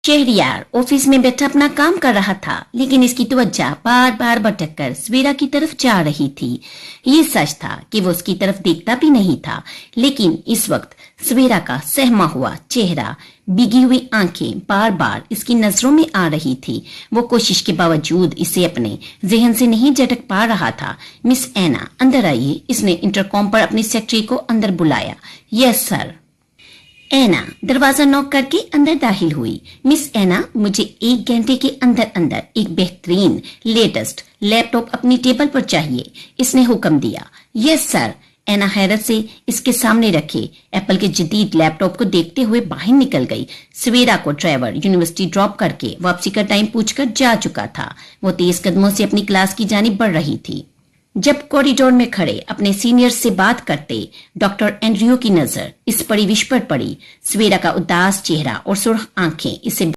Shahryar office में बैठा अपना काम कर रहा था, लेकिन इसकी तवज्जो बार बार भटक कर सवेरा की तरफ जा रही थी। ये सच था कि वो उसकी तरफ देखता भी नहीं था, लेकिन इस वक्त सवेरा का सहमा हुआ चेहरा, भीगी हुई आंखें बार बार इसकी नजरों में आ रही थी। वो कोशिश के बावजूद इसे अपने जहन से नहीं झटक पा रहा था। मिस एना, अंदर आइए। इसने इंटरकॉम पर अपनी सेक्रेटरी को अंदर बुलाया। Yes sir. एना दरवाजा नॉक करके अंदर दाखिल हुई। मिस एना, मुझे 1 घंटे के अंदर अंदर एक बेहतरीन लेटेस्ट लैपटॉप अपनी टेबल पर चाहिए, इसने हुक्म दिया। Yes sir. एना हैरत से इसके सामने रखे एप्पल के जदीद लैपटॉप को देखते हुए बाहर निकल गई। सवेरा को ड्राइवर यूनिवर्सिटी ड्रॉप करके वापसी का टाइम पूछकर जा चुका था। वो तेज कदमों से अपनी क्लास की जानिब बढ़ रही थी जब कॉरिडोर में खड़े अपने सीनियर्स से बात करते डॉक्टर एंड्रयू की नजर इस परी विश पर पड़ी। सवेरा का उदास चेहरा और सुर्ख आंखें इसे